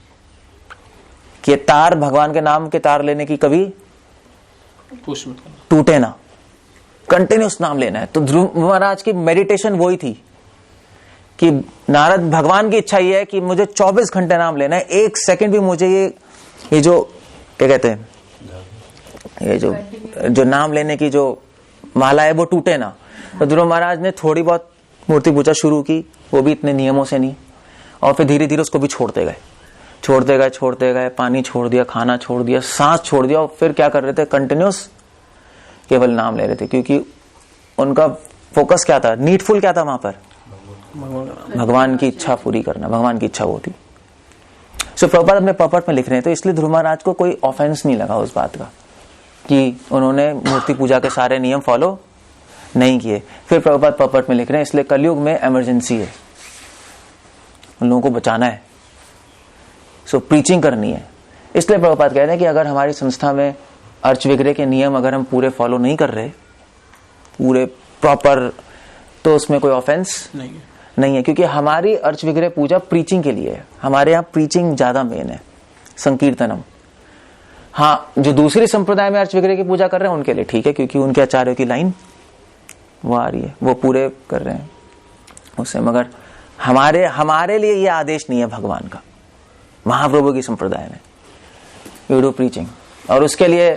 कि तार भगवान के नाम के तार लेने की कभी टूटे ना, कंटिन्यूस नाम लेना है। तो ध्रुव महाराज की मेडिटेशन वही थी कि नारद भगवान की इच्छा ये है कि मुझे 24 घंटे नाम लेना है, एक सेकंड भी मुझे ये जो क्या कहते हैं, ये जो नाम लेने की जो माला है वो टूटे ना। तो ध्रुव महाराज ने थोड़ी बहुत मूर्ति पूजा शुरू की, वो भी इतने नियमों से नहीं, और फिर धीरे धीरे उसको भी छोड़ते गए, पानी छोड़ दिया, खाना छोड़ दिया, सांस छोड़ दिया, और फिर क्या कर रहे थे, कंटिन्यूस केवल नाम ले रहे थे, क्योंकि उनका फोकस क्या था, नीडफुल क्या था वहां पर, भगवान की इच्छा पूरी करना, भगवान की इच्छा वो थी। सो प्रभुपाद अपने प्रॉपर्ट में लिख रहे हैं, तो इसलिए ध्रुव महाराज को कोई ऑफेंस नहीं लगा उस बात का कि उन्होंने मूर्ति पूजा के सारे नियम फॉलो नहीं किए। फिर प्रभुपाद प्रॉपर्ट में लिख रहे हैं, इसलिए कलयुग में इमरजेंसी है, उन लोगों को बचाना है, सो प्रीचिंग करनी है। इसलिए प्रभुपाद कह रहे हैं कि अगर हमारी संस्था में अर्च विग्रह के नियम अगर हम पूरे फॉलो नहीं कर रहे, पूरे प्रॉपर, तो उसमें कोई ऑफेंस नहीं है, क्योंकि हमारी अर्च विग्रह पूजा प्रीचिंग के लिए है। हमारे यहाँ प्रीचिंग ज्यादा मेन है, संकीर्तनम। हाँ, जो दूसरी संप्रदाय में अर्च विग्रह की पूजा कर रहे हैं उनके लिए ठीक है, क्योंकि उनके आचार्यों की लाइन वो आ रही है, वो पूरे कर रहे हैं उससे, मगर हमारे लिए ये आदेश नहीं है भगवान का। महाप्रभु की संप्रदाय में यू डू प्रीचिंग, और उसके लिए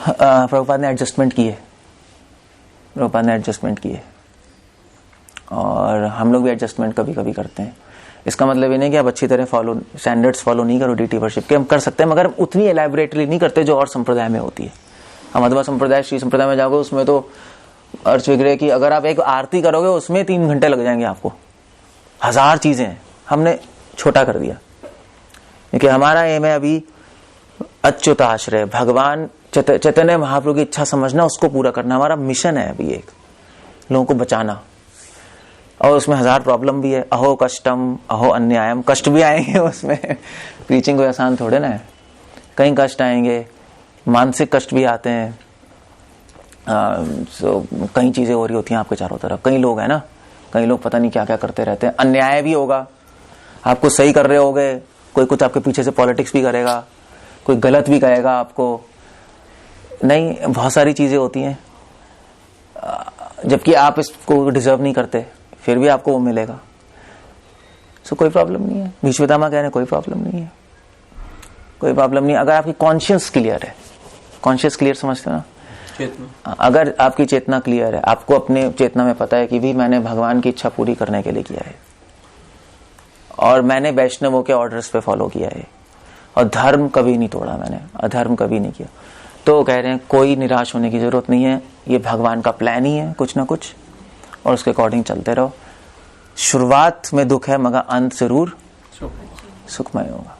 प्रभुपाद ने एडजस्टमेंट किए, और हम लोग भी एडजस्टमेंट कभी कभी करते हैं। इसका मतलब ये नहीं कि आप अच्छी तरह स्टैंडर्ड्स फॉलो नहीं करो डीटी वर्शिप के, हम कर सकते हैं, मगर हम उतनी एलैबोरेटली नहीं करते जो और संप्रदाय में होती है। हम अथवा संप्रदाय, श्री संप्रदाय में जाओगे, उसमें तो अर्च विग्रह की अगर आप एक आरती करोगे उसमें 3 घंटे लग जाएंगे आपको, 1000 चीजें हैं। हमने छोटा कर दिया, क्योंकि हमारा एम है अभी अच्युत आश्रय, भगवान चैतन्य महाप्रभु की इच्छा समझना, उसको पूरा करना हमारा मिशन है अभी, एक लोगों को बचाना। और उसमें 1000 प्रॉब्लम भी है, अहो कष्टम अहो अन्यायम, कष्ट भी आएंगे उसमें, प्रीचिंग कोई आसान थोड़े ना है, कई कष्ट आएंगे, मानसिक कष्ट भी आते हैं। कई चीजें हो रही होती हैं आपके चारों तरफ, कई लोग हैं ना, कई लोग पता नहीं क्या क्या करते रहते हैं, अन्याय भी होगा, आपको सही कर रहे होगे, कोई कुछ आपके पीछे से पॉलिटिक्स भी करेगा, कोई गलत भी कहेगा आपको, नहीं, बहुत सारी चीजें होती हैं, जबकि आप इसको डिजर्व नहीं करते, फिर भी आपको वो मिलेगा। सो कोई प्रॉब्लम नहीं है, भीष्मपितामह कह रहे हैं कोई प्रॉब्लम नहीं है, कोई प्रॉब्लम नहीं, अगर आपकी कॉन्शियस क्लियर है। कॉन्शियस क्लियर समझते हो ना, अगर आपकी चेतना क्लियर है, आपको अपने चेतना में पता है कि भी मैंने भगवान की इच्छा पूरी करने के लिए किया है, और मैंने वैष्णवों के ऑर्डर्स पे फॉलो किया है, और धर्म कभी नहीं तोड़ा मैंने, अधर्म कभी नहीं किया, तो कह रहे हैं कोई निराश होने की जरूरत नहीं है, ये भगवान का प्लान ही है कुछ ना कुछ, और उसके अकॉर्डिंग चलते रहो। शुरुआत में दुख है, मगर अंत जरूर सुखमय होगा।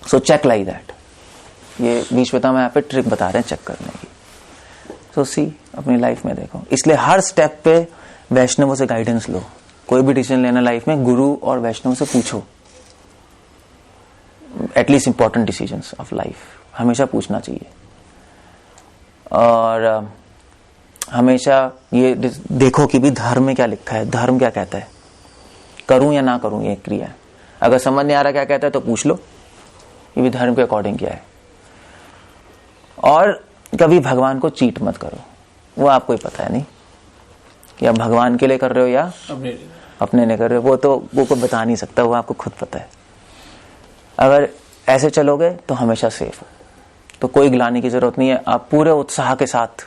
सो चेक लाइक दैट, ये भीष्मपितामह में यहाँ पे ट्रिक बता रहे हैं चेक करने की। सो सी, अपनी लाइफ में देखो, इसलिए हर स्टेप पे वैष्णवों से गाइडेंस लो, कोई भी डिसीजन लेना लाइफ में गुरु और वैष्णव से पूछो, at least important decisions of life हमेशा पूछना चाहिए। और हमेशा ये देखो कि भी धर्म में क्या लिखा है, धर्म क्या कहता है, करूं या ना करूं ये क्रिया। अगर समझ नहीं आ रहा क्या कहता है तो पूछ लो, ये भी धर्म के अकॉर्डिंग किया है। और कभी भगवान को चीट मत करो, वो आपको ही पता है नहीं कि आप भगवान के लिए कर रहे हो या अपने लिए कर रहे हो, वो कोई बता नहीं सकता, वो आपको खुद पता है। अगर ऐसे चलोगे तो हमेशा सेफ हो, तो कोई गिलाने की जरूरत नहीं है, आप पूरे उत्साह के साथ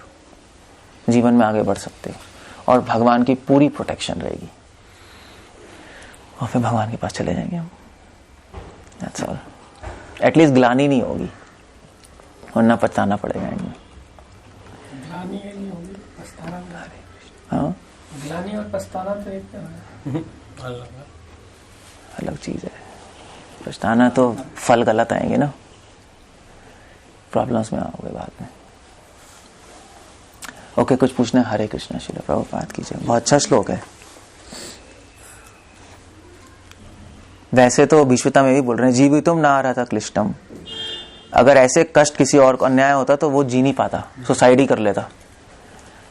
जीवन में आगे बढ़ सकते हो और भगवान की पूरी प्रोटेक्शन रहेगी और फिर भगवान के पास चले जाएंगे हम। That's all. एटलीस्ट गिलानी नहीं होगी, वरना पछताना पड़ेगा इनमें। हाँ, गिलानी और पछताना तो एक अलग चीज है। पछताना तो फल गलत आएंगे ना, प्रॉब्लम्स में आओगे बाद में। ओके, कुछ पूछना है? हरे कृष्णा, श्रील प्रभुपाद की जय। बहुत अच्छा श्लोक है। वैसे तो भीष्मता में भी बोल रहे हैं जीवितुम न अर्हता क्लिष्टम। अगर ऐसे कष्ट किसी और को अन्याय होता तो वो जी नहीं पाता, सुसाइड ही कर लेता।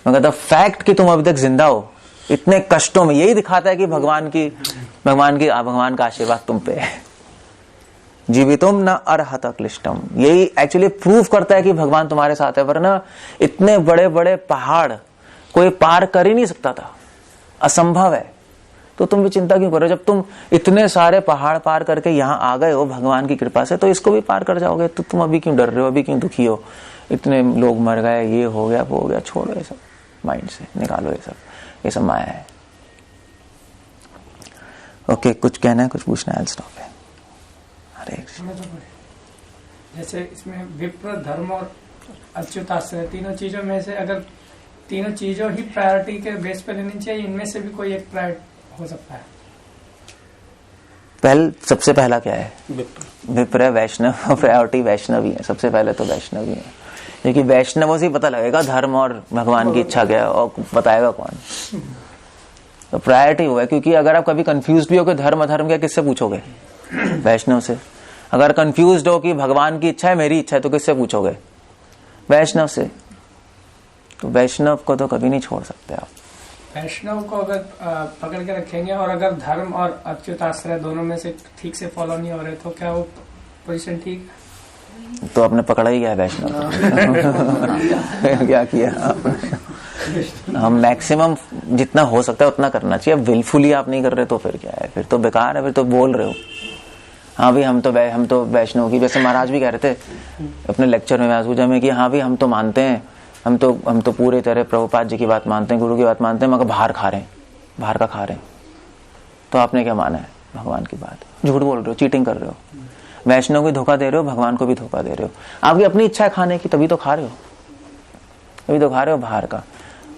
मगर द फैक्ट कि तुम अभी तक जिंदा हो इतने कष्टों में, यही दिखाता है कि भगवान का आशीर्वाद तुम पे है। जीवितुम न अर्हता क्लिष्टम, यही एक्चुअली प्रूव करता है कि भगवान तुम्हारे साथ है, वरना इतने बड़े बड़े पहाड़ कोई पार कर ही नहीं सकता था, असंभव है। तो तुम भी चिंता क्यों करो? जब तुम इतने सारे पहाड़ पार करके यहाँ आ गए हो भगवान की कृपा से, तो इसको भी पार कर जाओगे। तो तुम अभी क्यों डर रहे हो, अभी क्यों दुखी हो? इतने लोग मर गए, ये हो गया, वो हो गया, छोड़ो ये सब, माइंड से निकालो ये सब माया है। ओके, कुछ कहना है, कुछ पूछना है? स्टॉप है। हरे कृष्ण। जैसे इसमें विप्र, धर्म और अच्युताश्रय, तीनों चीजों में से अगर तीनों चीजों ही प्रायोरिटी के बेस पे लेनी चाहिए, इनमें से भी कोई एक प्रायोरिटी हो सकता है? सबसे पहला क्या है? विप्र, वैष्णव। प्रायोरिटी वैष्णव ही है, सबसे पहले तो वैष्णव ही है, क्योंकि वैष्णवों से पता लगेगा धर्म और भगवान की इच्छा क्या है, और बताएगा कौन? तो प्रायोरिटी हुआ है। क्योंकि अगर आप कभी कंफ्यूज भी हो कि धर्म अधर्म क्या, किससे पूछोगे? वैष्णव से। अगर कंफ्यूज हो कि भगवान की इच्छा है मेरी इच्छा है, तो किससे पूछोगे? वैष्णव से। तो वैष्णव को तो कभी नहीं छोड़ सकते आप। वैष्णव को अगर पकड़ के रखेंगे, और अगर धर्म और अच्युताश्रय दोनों में से ठीक से फॉलो नहीं हो रहे, तो क्या वो पोजीशन ठीक? तो आपने पकड़ा ही गया वैष्णव। क्या किया आपने? हम मैक्सिमम जितना हो सकता है उतना करना चाहिए। अब विलफुली आप नहीं कर रहे तो फिर क्या है? फिर तो बेकार है, फिर तो बोल रहे हो। हाँ भी हम तो वैष्णव की, जैसे महाराज भी कह रहे थे अपने लेक्चर में आज पूजा में कि हाँ भी हम तो मानते हैं, हम तो पूरे तरह प्रभुपाद जी की बात मानते हैं, गुरु की बात मानते हैं, मगर बाहर खा रहे हैं, बाहर का खा रहे हैं। तो आपने क्या माना है? भगवान की बात। झूठ बोल रहे हो, चीटिंग कर रहे हो, वैष्णव को धोखा दे रहे हो, भगवान को भी धोखा दे रहे हो। आपकी अपनी इच्छा है खाने की, तभी तो खा रहे हो, तभी तो खा रहे हो बाहर का।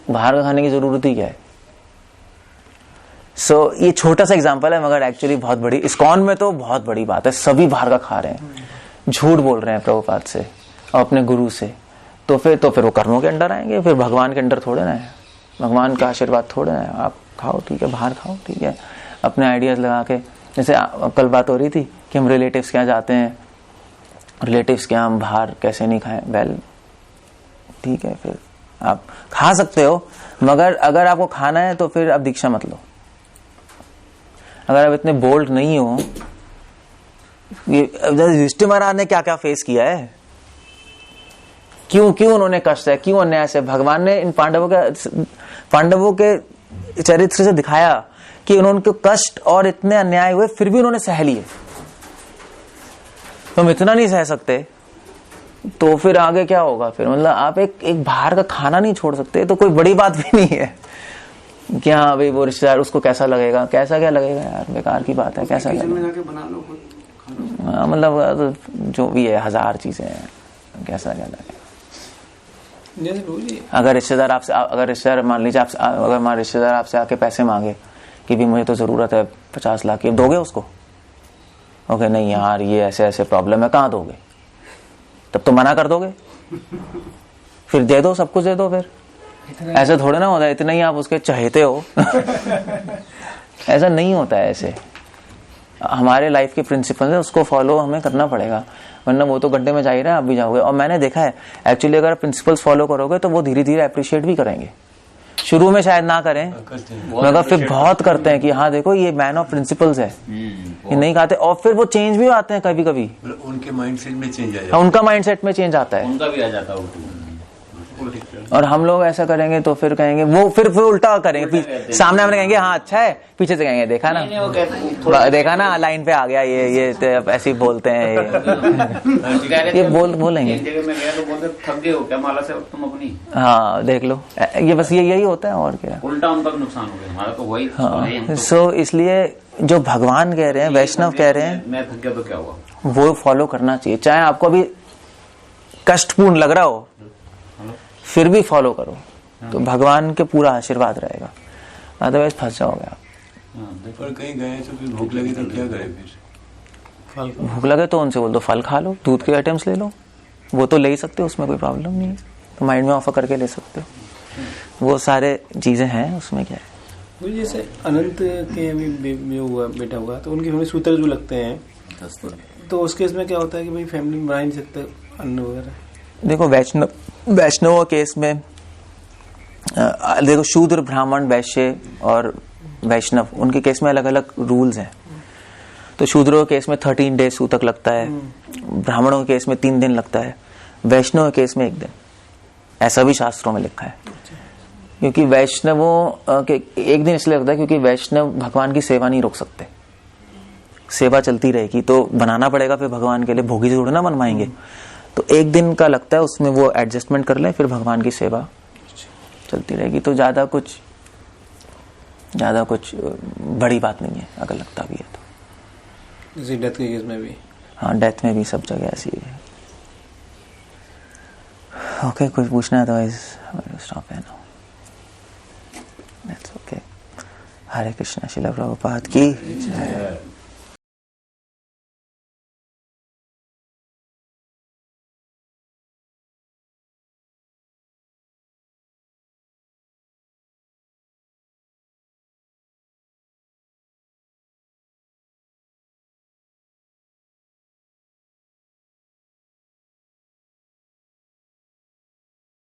बाहर का खाने की जरूरत ही क्या है? ये छोटा सा एग्जांपल है, मगर एक्चुअली बहुत बड़ी, इस्कॉन में तो बहुत बड़ी बात है। सभी बाहर का खा रहे हैं, झूठ बोल रहे हैं प्रभुपाद से और अपने गुरु से। तो फिर वो कर्मों के अंडर आएंगे, फिर भगवान के अंडर थोड़े ना है, भगवान का आशीर्वाद थोड़े ना है। आप खाओ ठीक है, बाहर खाओ ठीक है, अपने आइडियाज लगा के। जैसे कल बात हो रही थी कि हम रिलेटिव्स के यहाँ जाते हैं, रिलेटिव्स के यहाँ हम बाहर कैसे नहीं खाएं। वेल ठीक है, फिर आप खा सकते हो, मगर अगर आपको खाना है तो फिर आप दीक्षा मत लो। अगर आप इतने बोल्ड नहीं हो, युधिष्ठिर महाराज ने क्या क्या फेस किया है, क्यों उन्होंने कष्ट है, क्यों अन्याय से। भगवान ने इन पांडवों के चरित्र से दिखाया कि उन्होंने कष्ट और इतने अन्याय हुए, फिर भी उन्होंने सह लिए। तो हम इतना नहीं सह सकते तो फिर आगे क्या होगा? फिर मतलब आप एक बाहर का खाना नहीं छोड़ सकते, तो कोई बड़ी बात भी नहीं है कि हाँ भाई वो रिश्तेदार उसको कैसा लगेगा, कैसा क्या लगेगा यार, बेकार की बात है। कैसा क्या मतलब जो भी है, 1000 चीजें हैं, कैसा क्या लगेगा। अगर रिश्तेदार मान लीजिए अगर हमारे रिश्तेदार आपसे आके पैसे मांगे कि भी मुझे तो जरूरत है 50 लाख की, दोगे उसको? ओके नहीं यार ये ऐसे ऐसे प्रॉब्लम है, कहाँ दोगे? तब तो मना कर दोगे, फिर दे दो, सब कुछ दे दो। फिर ऐसे थोड़े ना होता है इतना ही आप उसके चाहते हो। ऐसा नहीं होता है। ऐसे हमारे लाइफ के प्रिंसिपल है, उसको फॉलो हमें करना पड़ेगा, वरना वो तो गड्ढे में जा ही रहा है, आप भी जाओगे। और मैंने देखा है एक्चुअली अगर प्रिंसिपल्स फॉलो करोगे तो वो धीरे धीरे अप्रिशिएट भी करेंगे। शुरू में शायद ना करें, मगर फिर बहुत करते हैं कि हाँ देखो ये मैन ऑफ प्रिंसिपल्स है, ये नहीं खाते, और फिर वो चेंज भी आते हैं कभी कभी, उनके माइंडसेट में चेंज आ जाता है, उनका माइंडसेट में चेंज आता है, उनका भी आ जाता है। और हम लोग ऐसा करेंगे तो फिर कहेंगे वो फिर उल्टा करेंगे, सामने हमने कहेंगे हाँ अच्छा है, पीछे से कहेंगे देखा ना, देखा ना लाइन पे आ गया ये ऐसे ही बोलते हैं ये बोलेंगे। एक जगह में गया तो बोलते थक गए हो क्या माला से तुम अपनी, हाँ देख लो, ये बस यही होता है और क्या, उल्टा उनका भी नुकसान हो गया, हमारा तो वही। हाँ सो इसलिए जो भगवान कह रहे हैं, वैष्णव कह रहे हैं, मैं थक गया तो क्या हुआ, वो फॉलो करना चाहिए, चाहे आपको अभी कष्टपूर्ण लग रहा हो फिर भी फॉलो करो, तो भगवान के पूरा आशीर्वाद रहेगा, अदरवाइज फंस जाओगे आप। पर कहीं गए तो फिर भूख लगी तो क्या करें, फिर भूख लगे तो उनसे बोल दो फल खा लो, दूध के आइटम्स ले लो, वो तो ले ही सकते हो, उसमें कोई प्रॉब्लम नहीं है, तो माइंड में ऑफर करके ले सकते हो, वो सारे चीजें हैं, उसमें क्या है। जैसे अनंत के अभी हुआ बेटा हुआ तो उनके हमें सूत्र जो लगते हैं, तो उस केस में क्या होता है कि भाई फैमिली में बना नहीं सकते अन्न वगैरह। देखो वैष्णव केस में देखो शूद्र, ब्राह्मण, वैश्य और वैष्णव, उनके केस में अलग अलग रूल्स हैं। तो शूद्रों के केस में 13 डेज सूतक लगता है, ब्राह्मणों के केस में 3 दिन लगता है, वैष्णव के केस में 1 दिन, ऐसा भी शास्त्रों में लिखा है। क्योंकि वैष्णवों के 1 दिन इसलिए लगता है क्योंकि वैष्णव भगवान की सेवा नहीं रोक सकते, सेवा चलती रहेगी तो बनाना पड़ेगा, फिर भगवान के लिए भोगी से थोड़ा ना बनवाएंगे, तो 1 दिन का लगता है, उसमें वो एडजस्टमेंट कर ले, फिर भगवान की सेवा चलती रहेगी। तो ज्यादा कुछ बड़ी बात नहीं है, अगर लगता भी है तो। जैसे डेथ के केस में भी, हाँ डेथ में भी सब जगह ऐसी है। ओके, कुछ पूछना है तो स्टॉप है ना, दैट्स ओके। हरे कृष्णा, श्रील प्रभुपाद की जय।